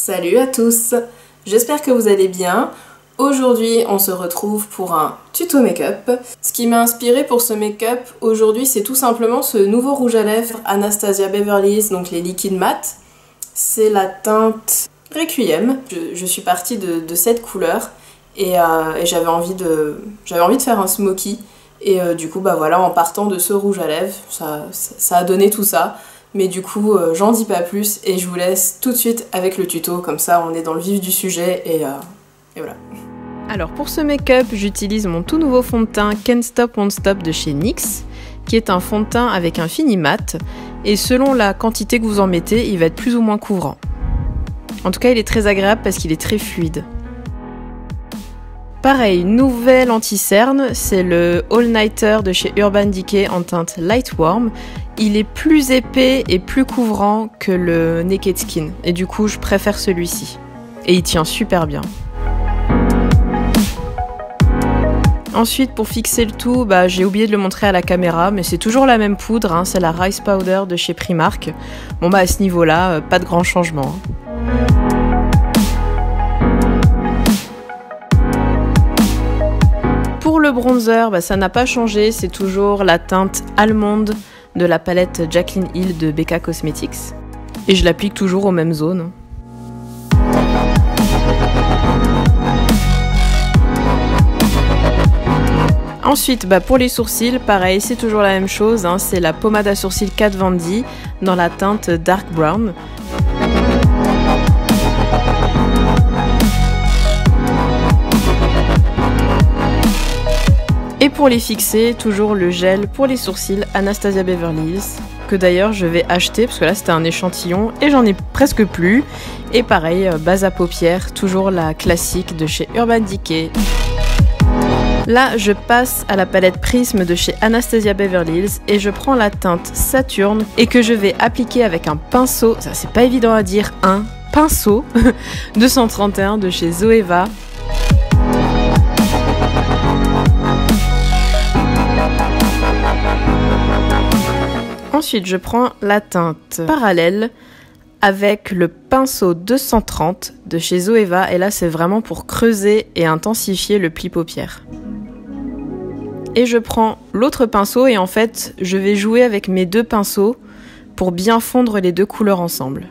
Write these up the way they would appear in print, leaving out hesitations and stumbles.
Salut à tous, j'espère que vous allez bien. Aujourd'hui on se retrouve pour un tuto make-up. Ce qui m'a inspiré pour ce make-up aujourd'hui c'est tout simplement ce nouveau rouge à lèvres Anastasia Beverly Hills, donc les liquides mat. C'est la teinte Requiem. Je suis partie de cette couleur et j'avais envie de faire un smoky. Et du coup bah voilà, en partant de ce rouge à lèvres, ça a donné tout ça. Mais du coup, j'en dis pas plus et je vous laisse tout de suite avec le tuto, comme ça on est dans le vif du sujet et voilà. Alors pour ce make-up, j'utilise mon tout nouveau fond de teint Can't Stop Won't Stop de chez NYX, qui est un fond de teint avec un fini mat, et selon la quantité que vous en mettez, il va être plus ou moins couvrant. En tout cas, il est très agréable parce qu'il est très fluide. Pareil, nouvelle anti-cerne, c'est le All Nighter de chez Urban Decay en teinte Light Warm. Il est plus épais et plus couvrant que le Naked Skin, et du coup je préfère celui-ci. Et il tient super bien. Ensuite, pour fixer le tout, j'ai oublié de le montrer à la caméra, mais c'est toujours la même poudre, hein, c'est la Rice Powder de chez Primark. Bon à ce niveau-là, pas de grand changement. Pour le bronzer, ça n'a pas changé, c'est toujours la teinte allemande de la palette Jaclyn Hill de BK Cosmetics. Et je l'applique toujours aux mêmes zones. Ensuite, pour les sourcils, pareil, c'est toujours la même chose, hein, c'est la pommade à sourcils Kat Von D dans la teinte Dark Brown. Et pour les fixer, toujours le gel pour les sourcils Anastasia Beverly Hills, que d'ailleurs je vais acheter parce que là c'était un échantillon et j'en ai presque plus. Et pareil, base à paupières, toujours la classique de chez Urban Decay. Là, je passe à la palette Prisme de chez Anastasia Beverly Hills et je prends la teinte Saturne et que je vais appliquer avec un pinceau, ça c'est pas évident à dire, un pinceau 231 de chez Zoeva. Ensuite, je prends la teinte Parallèle avec le pinceau 230 de chez Zoeva et là c'est vraiment pour creuser et intensifier le pli paupière. Et je prends l'autre pinceau et en fait je vais jouer avec mes deux pinceaux pour bien fondre les deux couleurs ensemble.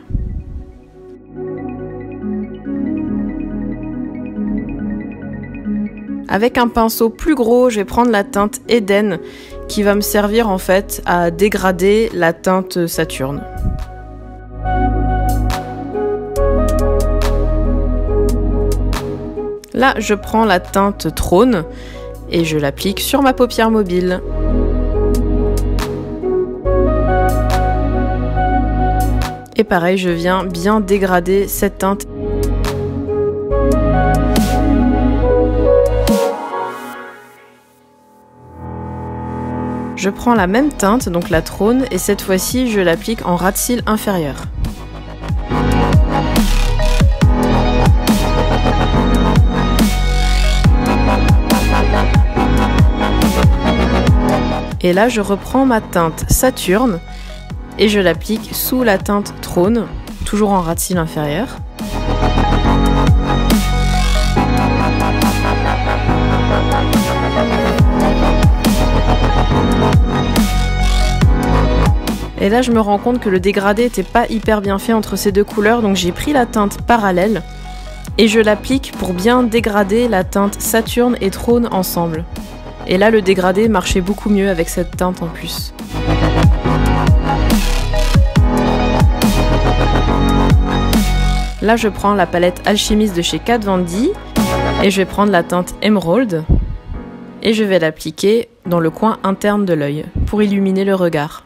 Avec un pinceau plus gros, je vais prendre la teinte Eden qui va me servir en fait à dégrader la teinte Saturne. Là, je prends la teinte Trône et je l'applique sur ma paupière mobile. Et pareil, je viens bien dégrader cette teinte. Je prends la même teinte, donc la Trône, et cette fois-ci, je l'applique en ras de cils inférieur. Et là, je reprends ma teinte Saturne et je l'applique sous la teinte Trône, toujours en ras de cils inférieur. Et là, je me rends compte que le dégradé n'était pas hyper bien fait entre ces deux couleurs, donc j'ai pris la teinte Parallèle et je l'applique pour bien dégrader la teinte Saturne et Trône ensemble. Et là, le dégradé marchait beaucoup mieux avec cette teinte en plus. Là, je prends la palette Alchemist de chez Kat Von D et je vais prendre la teinte Emerald et je vais l'appliquer dans le coin interne de l'œil pour illuminer le regard.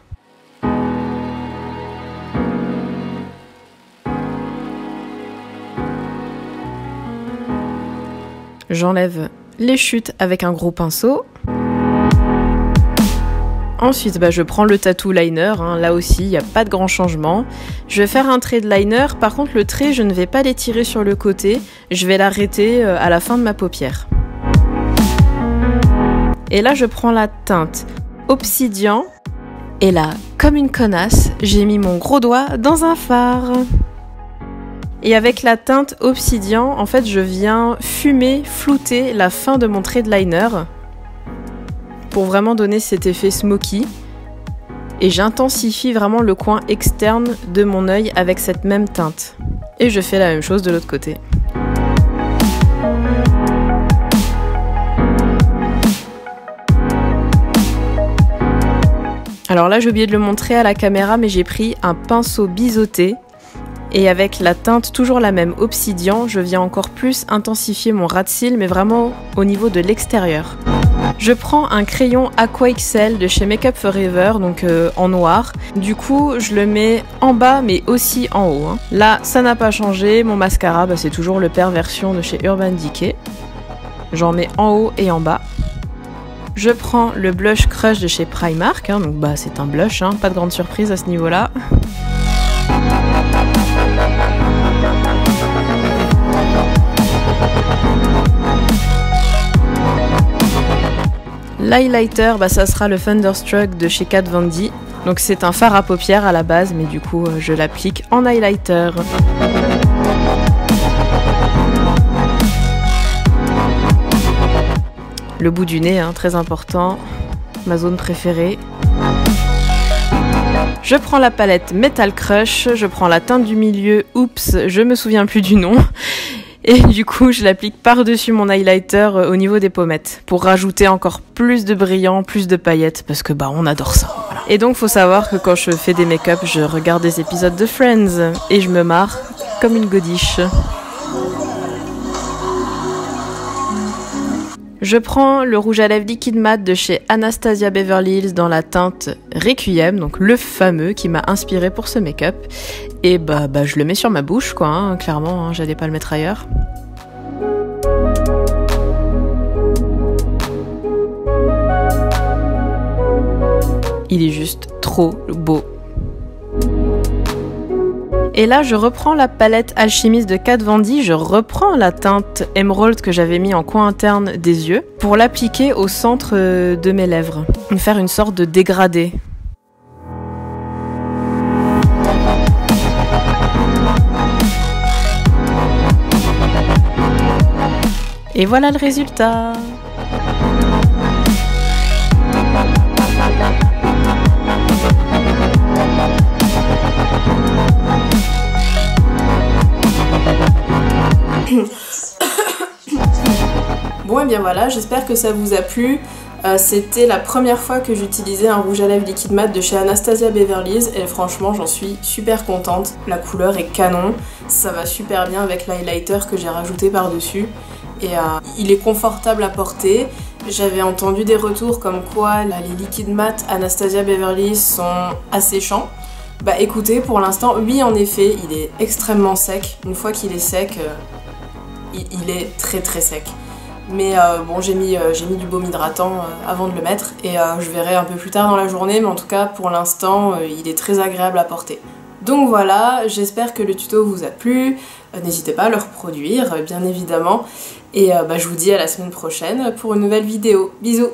J'enlève les chutes avec un gros pinceau. Ensuite, je prends le tattoo liner, hein. Là aussi, il n'y a pas de grand changement. Je vais faire un trait de liner, par contre le trait, je ne vais pas l'étirer sur le côté, je vais l'arrêter à la fin de ma paupière. Et là, je prends la teinte Obsidian, et là, comme une connasse, j'ai mis mon gros doigt dans un fard. Et avec la teinte Obsidian, en fait, je viens fumer, flouter la fin de mon trait de liner pour vraiment donner cet effet smoky. Et j'intensifie vraiment le coin externe de mon œil avec cette même teinte. Et je fais la même chose de l'autre côté. Alors là, j'ai oublié de le montrer à la caméra, mais j'ai pris un pinceau biseauté. Et avec la teinte toujours la même Obsidian, je viens encore plus intensifier mon ras de cils, mais vraiment au niveau de l'extérieur. Je prends un crayon Aqua XL de chez Make Up Forever, donc en noir. Du coup, je le mets en bas, mais aussi en haut. Hein. Là, ça n'a pas changé. Mon mascara, c'est toujours le Perversion de chez Urban Decay. J'en mets en haut et en bas. Je prends le blush Crush de chez Primark, hein, donc c'est un blush, hein, pas de grande surprise à ce niveau-là. L'highlighter, ça sera le Thunderstruck de chez Kat Von D. Donc c'est un fard à paupières à la base, mais du coup je l'applique en highlighter. Le bout du nez, hein, très important, ma zone préférée. Je prends la palette Metal Crush, je prends la teinte du milieu, oups, je me souviens plus du nom. Et du coup, je l'applique par-dessus mon highlighter au niveau des pommettes pour rajouter encore plus de brillant, plus de paillettes, parce que on adore ça. Voilà. Et donc, faut savoir que quand je fais des make-up, je regarde des épisodes de Friends et je me marre comme une godiche. Je prends le rouge à lèvres liquide mat de chez Anastasia Beverly Hills dans la teinte Requiem, donc le fameux qui m'a inspiré pour ce make-up. Et je le mets sur ma bouche, quoi, hein, clairement, hein, j'allais pas le mettre ailleurs. Il est juste trop beau. Et là, je reprends la palette Alchimiste de Kat Von D, je reprends la teinte Emerald que j'avais mis en coin interne des yeux pour l'appliquer au centre de mes lèvres, faire une sorte de dégradé. Et voilà le résultat. Bon et bien voilà, j'espère que ça vous a plu. C'était la première fois que j'utilisais un rouge à lèvres liquide mat de chez Anastasia Beverly Hills et franchement j'en suis super contente. La couleur est canon, ça va super bien avec l'highlighter que j'ai rajouté par-dessus et il est confortable à porter. J'avais entendu des retours comme quoi les liquides mat Anastasia Beverly Hills sont asséchants. Écoutez, pour l'instant, oui en effet, il est extrêmement sec. Une fois qu'il est sec, il est très très sec. Mais bon, j'ai mis du baume hydratant avant de le mettre et je verrai un peu plus tard dans la journée, mais en tout cas pour l'instant il est très agréable à porter. Donc voilà, j'espère que le tuto vous a plu, n'hésitez pas à le reproduire bien évidemment et je vous dis à la semaine prochaine pour une nouvelle vidéo. Bisous!